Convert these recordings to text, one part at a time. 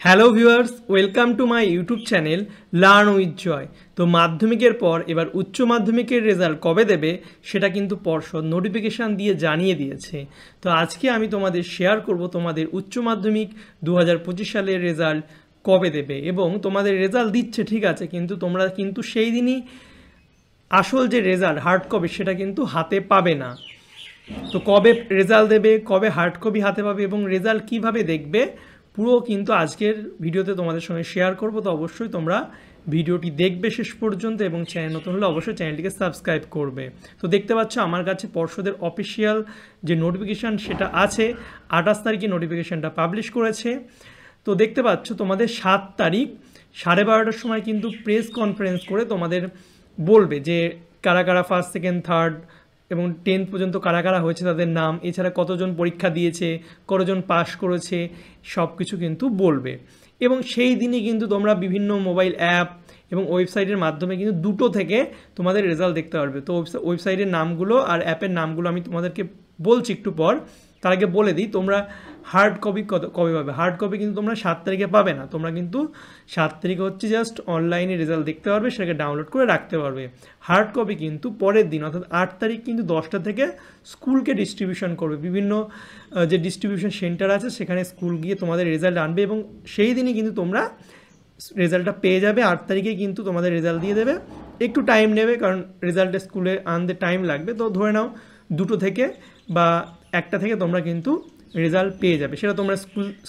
Hello viewers, welcome to my YouTube channel learn with Joy. তো মাধ্যমিকের পর এবার উচ্চ মাধ্যমিকের রেজাল্ট কবে দেবে সেটা কিন্তু পর্ষদ নোটিফিকেশান দিয়ে জানিয়ে দিয়েছে। তো আজকে আমি তোমাদের শেয়ার করব তোমাদের উচ্চ মাধ্যমিক 2025 সালের রেজাল্ট কবে দেবে, এবং তোমাদের রেজাল্ট দিচ্ছে ঠিক আছে, কিন্তু তোমরা কিন্তু সেই দিনই আসল যে রেজাল্ট হার্ড কপি সেটা কিন্তু হাতে পাবে না। তো কবে রেজাল্ট দেবে, কবে হার্ড কপি হাতে পাবে এবং রেজাল্ট কিভাবে দেখবে পুরো কিন্তু আজকের ভিডিওতে তোমাদের সঙ্গে শেয়ার করব। তো অবশ্যই তোমরা ভিডিওটি দেখবে শেষ পর্যন্ত, এবং চ্যানেল নতুন হলে অবশ্যই চ্যানেলটিকে সাবস্ক্রাইব করবে। তো দেখতে পাচ্ছ আমার কাছে পর্ষদের অফিসিয়াল যে নোটিফিকেশান সেটা আছে, 28 তারিখে নোটিফিকেশানটা পাবলিশ করেছে। তো দেখতে পাচ্ছ তোমাদের 7 তারিখ 12:30টার সময় কিন্তু প্রেস কনফারেন্স করে তোমাদের বলবে যে কারা কারা ফার্স্ট সেকেন্ড থার্ড এবং 10th পর্যন্ত কারা কারা হয়েছে তাদের নাম, এছাড়া কতজন পরীক্ষা দিয়েছে, কতজন পাস করেছে, সব কিছু কিন্তু বলবে। এবং সেই দিনই কিন্তু তোমরা বিভিন্ন মোবাইল অ্যাপ এবং ওয়েবসাইটের মাধ্যমে কিন্তু দুটো থেকে তোমাদের রেজাল্ট দেখতে পারবে। তো ওয়েবসাইটের নামগুলো আর অ্যাপের নামগুলো আমি তোমাদেরকে বলছি একটু পর। তার আগে বলে দিই তোমরা হার্ড কপি কবে পাবে। হার্ড কপি কিন্তু তোমরা 7 তারিখে পাবে না, তোমরা কিন্তু 7 তারিখে হচ্ছে জাস্ট অনলাইনে রেজাল্ট দেখতে পারবে, সেটাকে ডাউনলোড করে রাখতে পারবে। হার্ড কপি কিন্তু পরের দিন অর্থাৎ 8 তারিখ কিন্তু 10টা থেকে স্কুলকে ডিস্ট্রিবিউশন করবে। বিভিন্ন যে ডিস্ট্রিবিউশন সেন্টার আছে সেখানে স্কুল গিয়ে তোমাদের রেজাল্ট আনবে, এবং সেই দিনই কিন্তু তোমরা রেজাল্টটা পেয়ে যাবে। 8 তারিখে কিন্তু তোমাদের রেজাল্ট দিয়ে দেবে। একটু টাইম নেবে কারণ রেজাল্টে স্কুলে আনতে টাইম লাগবে। তো ধরে নাও 2টো থেকে বা 1টা থেকে তোমরা কিন্তু রেজাল্ট পেয়ে যাবে। সেটা তোমরা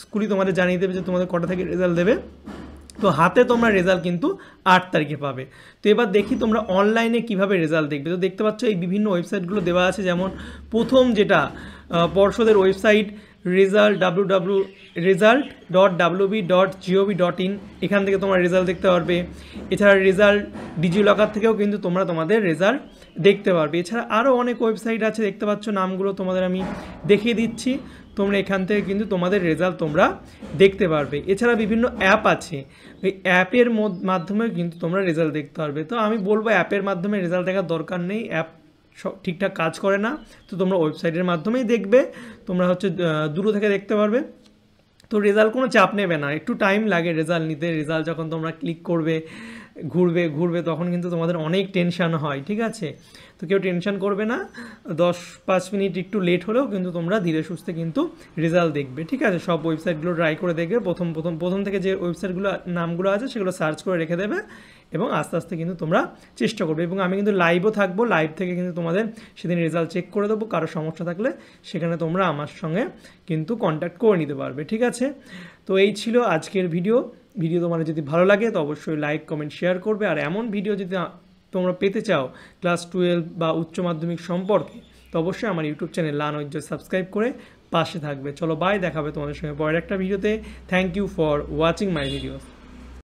স্কুলই তোমাদের জানিয়ে দেবে যে তোমাদের কটা থেকে রেজাল্ট দেবে। তো হাতে তোমরা রেজাল্ট কিন্তু 8 তারিখে পাবে। তো এবার দেখি তোমরা অনলাইনে কিভাবে রেজাল্ট দেখবে। তো দেখতে পাচ্ছ এই বিভিন্ন ওয়েবসাইটগুলো দেওয়া আছে, যেমন প্রথম যেটা পর্ষদের ওয়েবসাইট result.wb.gov.in, এখান থেকে তোমরা রেজাল্ট দেখতে পারবে। এছাড়া রেজাল্ট ডিজিলকার থেকেও কিন্তু তোমরা তোমাদের রেজাল্ট দেখতে পারবে। এছাড়া আরও অনেক ওয়েবসাইট আছে, দেখতে পাচ্ছ নামগুলো তোমাদের আমি দেখিয়ে দিচ্ছি। তোমরা এখান থেকে কিন্তু তোমাদের রেজাল্ট তোমরা দেখতে পারবে। এছাড়া বিভিন্ন অ্যাপ আছে, ওই অ্যাপের মাধ্যমেও কিন্তু তোমরা রেজাল্ট দেখতে পারবে। তো আমি বলবো অ্যাপের মাধ্যমে রেজাল্ট দেখার দরকার নেই, অ্যাপ ঠিকঠাক কাজ করে না। তো তোমরা ওয়েবসাইটের মাধ্যমেই দেখবে, তোমরা হচ্ছে দূর থেকে দেখতে পারবে। তো রেজাল্ট কোনো চাপ নেবে না, একটু টাইম লাগে রেজাল্ট নিতে। রেজাল্ট যখন তোমরা ক্লিক করবে ঘুরবে তখন কিন্তু তোমাদের অনেক টেনশান হয়, ঠিক আছে। তো কেউ টেনশান করবে না, 10-5 মিনিট একটু লেট হলেও কিন্তু তোমরা ধীরে সুস্থে কিন্তু রেজাল্ট দেখবে, ঠিক আছে। সব ওয়েবসাইটগুলো ট্রাই করে দেখবে, প্রথম থেকে যে ওয়েবসাইটগুলো নামগুলো আছে সেগুলো সার্চ করে রেখে দেবে, এবং আস্তে আস্তে কিন্তু তোমরা চেষ্টা করবে। এবং আমি কিন্তু লাইভও থাকবো, লাইভ থেকে কিন্তু তোমাদের সেদিন রেজাল্ট চেক করে দেবো। কারো সমস্যা থাকলে সেখানে তোমরা আমার সঙ্গে কিন্তু কন্ট্যাক্ট করে নিতে পারবে, ঠিক আছে। তো এই ছিল আজকের ভিডিও তোমাদের যদি ভালো লাগে তো অবশ্যই লাইক কমেন্ট শেয়ার করবে। আর এমন ভিডিও যদি তোমরা পেতে চাও ক্লাস 12 বা উচ্চ মাধ্যমিক সম্পর্কে, তো অবশ্যই আমার YouTube channel learn with Joy subscribe করে পাশে থাকবে। চলো বাই, দেখাবে তোমাদের সঙ্গে পরের একটা ভিডিওতে। Thank you for watching my videos.